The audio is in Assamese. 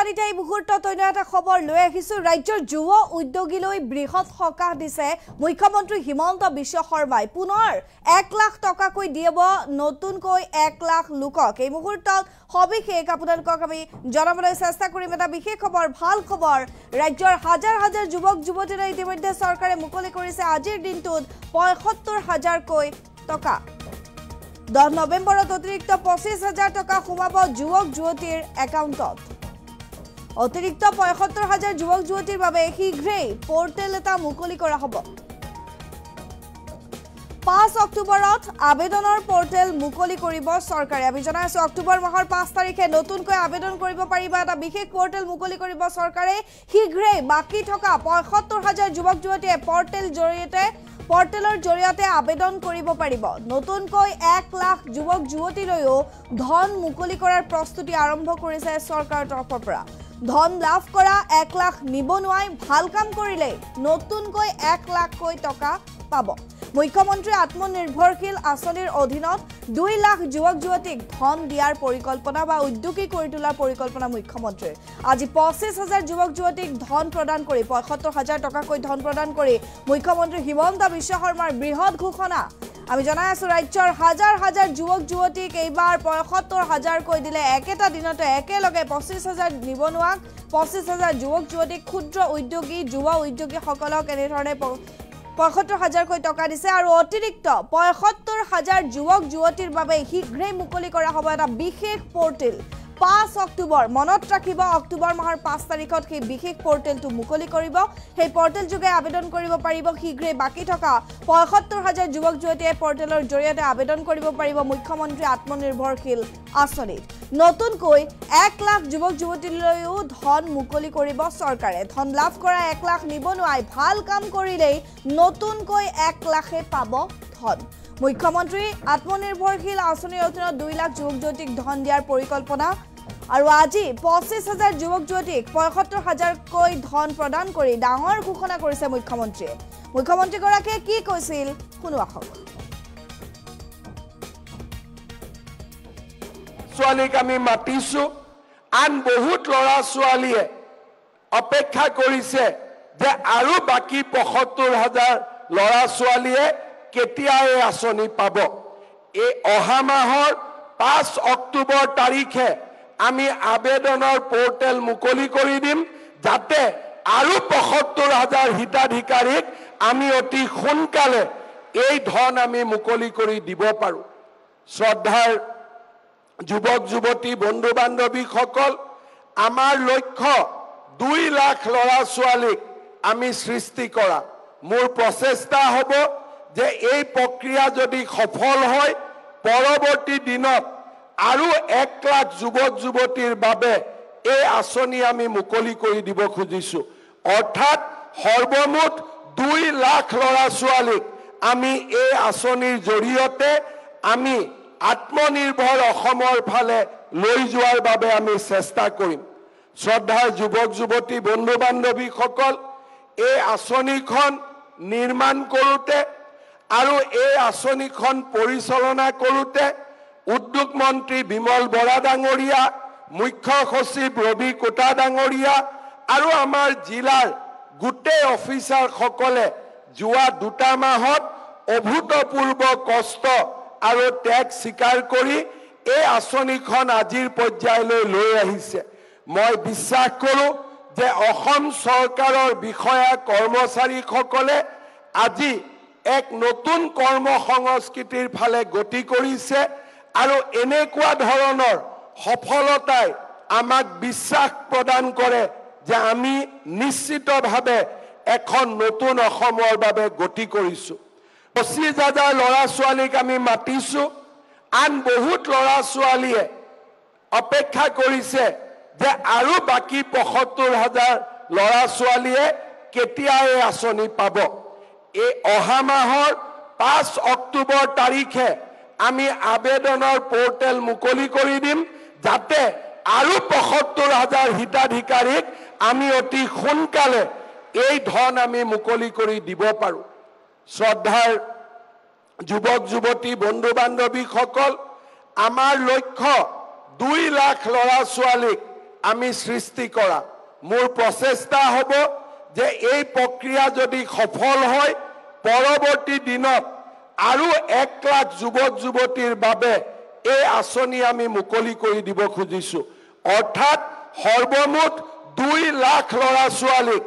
আকাশবাণীতে এই মুহূৰ্তত অন্য এটা খবৰ লৈ আহিছো ৰাজ্যৰ যুৱ উদ্যোগীলৈ বৃহৎ সকাহ দিছে মুখ্যমন্ত্ৰী হিমন্ত বিশ্ব শৰ্মাই পুনৰ 1 লাখ টকাকৈ দিব নতুনকৈ 1 লাখ লোকক এই মুহূৰ্তত সবিশেষ আপোনালোকক আমি জনাবলৈ চেষ্টা কৰিম এটা বিশেষ খবৰ ভাল খবৰ ৰাজ্যৰ হাজাৰ হাজাৰ যুৱক যুৱতীলৈ ইতিমধ্যে চৰকাৰে মুকলি কৰিছে আজিৰ দিনটোত ৭৫,০০০কৈ টকা 10 নৱেম্বৰত অতিৰিক্ত ২৫,০০০ টকা সোমাব যুৱক যুৱতীৰ একাউণ্টত অতিৰিক্ত ৭৫,০০০ যুৱক যুৱতীৰ বাবে শীঘ্ৰেই পোৰ্টেল এটা মুকলি কৰা হ'ব ৫ অক্টোবৰত আবেদনৰ পোৰ্টেল মুকলি কৰিব চৰকাৰে আমি জনাইছো অক্টোবৰ মাহৰ ৫ তাৰিখে নতুনকৈ আবেদন কৰিব পাৰিবা এটা বিশেষ পোৰ্টেল মুকলি কৰিব চৰকাৰে শীঘ্ৰেই বাকি থকা ৭৫,০০০ যুৱক যুৱতীয়ে পোৰ্টেলৰ জৰিয়তে আবেদন কৰিব পাৰিব নতুনকৈ 1 লাখ যুৱক যুৱতীলৈও ধন মুকলি কৰাৰ প্ৰস্তুতি আৰম্ভ কৰিছে চৰকাৰৰ তৰফৰ পৰা ধন লাভ কৰা 1 লাখ নিবনুৱাই ভাল কাম কৰিলে নতুনকৈ 1 লাখকৈ টকা পাব মুখ্যমন্ত্ৰী আত্মনিৰ্ভৰশীল আঁচনিৰ অধীনত 2 লাখ যুৱক যুৱতীক ধন দিয়াৰ পৰিকল্পনা বা উদ্যোগী কৰি তোলাৰ পৰিকল্পনা মুখ্যমন্ত্ৰীৰ আজি ২৫,০০০ যুৱক যুৱতীক ধন প্ৰদান কৰি ৭৫,০০০ টকাকৈ ধন প্ৰদান কৰি মুখ্যমন্ত্ৰী হিমন্ত বিশ্ব শৰ্মাৰ বৃহৎ ঘোষণা আমি জনাই আছো ৰাজ্যৰ হাজাৰ হাজাৰ যুৱক যুৱতীক এইবাৰ ৭৫,০০০কৈ দিলে একেটা দিনতে একেলগে ২৫,০০০ নিবনুৱাক ২৫,০০০ যুৱক যুৱতীক ক্ষুদ্ৰ উদ্যোগী যুৱ উদ্যোগীসকলক এনেধৰণে ৭৫,০০০কৈ টকা দিছে আৰু অতিৰিক্ত ৭৫,০০০ যুৱক যুৱতীৰ বাবে শীঘ্ৰেই মুকলি কৰা হ'ব এটা বিশেষ পোৰ্টেল ৫ অক্টোবৰ মনত ৰাখিব অক্টোবৰ মাহৰ ৫ তাৰিখত সেই বিশেষ পোৰ্টেলটো মুকলি কৰিব সেই পোৰ্টেল যোগে আবেদন কৰিব পাৰিব শীঘ্ৰেই বাকি থকা ৭৫,০০০ যুৱক যুৱতীয়ে পোৰ্টেলৰ জৰিয়তে আবেদন কৰিব পাৰিব মুখ্যমন্ত্ৰী আত্মনিৰ্ভৰশীল আঁচনিত নতুনকৈ 1 লাখ যুৱক যুৱতীলৈও ধন মুকলি কৰিব চৰকাৰে ধন লাভ কৰা 1 লাখ নিবনুৱাই ভাল কাম কৰিলেই নতুনকৈ 1 লাখে পাব ধন মুখ্যমন্ত্ৰী আত্মনিৰ্ভৰশীল আঁচনিৰ অধীনত 2 লাখ যুৱক যুৱতীক ধন দিয়াৰ পৰিকল্পনা আৰু আজি ২৫,০০০ যুৱক যুৱতীক ৭৫,০০০কৈ ধন প্ৰদান কৰি ডাঙৰ ঘোষণা কৰিছে মুখ্যমন্ত্ৰীগৰাকীয়ে কি কৈছিল শুনো আহক ছোৱালীক আমি মাতিছো আন বহুত ল'ৰা ছোৱালীয়ে অপেক্ষা কৰিছে যে আৰু বাকি ৭৫,০০০ ল'ৰা ছোৱালীয়ে কেতিয়া এই আঁচনি পাব এই অহা মাহৰ ৫ অক্টোবৰ তাৰিখে আমি আবেদনৰ পোৰ্টেল মুকলি কৰি দিম যাতে আৰু ৭৫,০০০ হিতাধিকাৰীক আমি অতি সোনকালে এই ধন আমি মুকলি কৰি দিব পাৰো শ্ৰদ্ধাৰ যুৱক যুৱতী বন্ধু বান্ধৱীসকল আমাৰ লক্ষ্য 2 লাখ ল'ৰা ছোৱালীক আমি সৃষ্টি কৰা মোৰ প্ৰচেষ্টা হ'ব যে এই প্ৰক্ৰিয়া যদি সফল হয় পৰৱৰ্তী দিনত আৰু 1 লাখ যুৱক যুৱতীৰ বাবে এই আঁচনি আমি মুকলি কৰি দিব খুজিছো অৰ্থাৎ সৰ্বমুঠ 2 লাখ ল'ৰা ছোৱালীক আমি এই আঁচনিৰ জৰিয়তে আমি আত্মনিৰ্ভৰ অসমৰ ফালে লৈ যোৱাৰ বাবে আমি চেষ্টা কৰিম শ্ৰদ্ধাৰ যুৱক যুৱতী বন্ধু বান্ধৱীসকল এই আঁচনিখন নিৰ্মাণ কৰোঁতে আৰু এই আঁচনিখন পৰিচালনা কৰোঁতে উদ্যোগ মন্ত্ৰী বিমল বৰা ডাঙৰীয়া মুখ্য সচিব ৰবি কোটা ডাঙৰীয়া আৰু আমাৰ জিলাৰ গোটেই অফিচাৰসকলে যোৱা 2 মাহত অভূতপূৰ্ব কষ্ট আৰু ত্যাগ স্বীকাৰ কৰি এই আঁচনিখন আজিৰ পৰ্যায়লৈ লৈ আহিছে মই বিশ্বাস কৰোঁ যে অসম চৰকাৰৰ বিষয়া কৰ্মচাৰীসকলে আজি এক নতুন কৰ্ম সংস্কৃতিৰ ফালে গতি কৰিছে আৰু এনেকুৱা ধৰণৰ সফলতাই আমাক বিশ্বাস প্ৰদান কৰে যে আমি নিশ্চিতভাৱে এখন নতুন অসমৰ বাবে গতি কৰিছো ২৫,০০০ ল'ৰা ছোৱালীক আমি মাতিছো আন বহুত ল'ৰা ছোৱালীয়ে অপেক্ষা কৰিছে যে আৰু বাকি ৭৫,০০০ ল'ৰা ছোৱালীয়ে কেতিয়া এই আঁচনি পাব এই অহা মাহৰ ৫ অক্টোবৰ তাৰিখে আমি আবেদনৰ পোৰ্টেল মুকলি কৰি দিম যাতে আৰু ৭৫,০০০ হিতাধিকাৰীক আমি অতি সোনকালে এই ধন আমি মুকলি কৰি দিব পাৰো শ্ৰদ্ধাৰ যুৱক যুৱতী বন্ধু বান্ধৱীসকল আমাৰ লক্ষ্য 2 লাখ ল'ৰা ছোৱালীক আমি সৃষ্টি কৰা মোৰ প্ৰচেষ্টা হ'ব যে এই প্ৰক্ৰিয়া যদি সফল হয় পৰৱৰ্তী দিনত আৰু 1 লাখ যুৱক যুৱতীৰ বাবে এই আঁচনি আমি মুকলি কৰি দিব খুজিছো অৰ্থাৎ সৰ্বমুঠ 2 লাখ ল'ৰা ছোৱালীক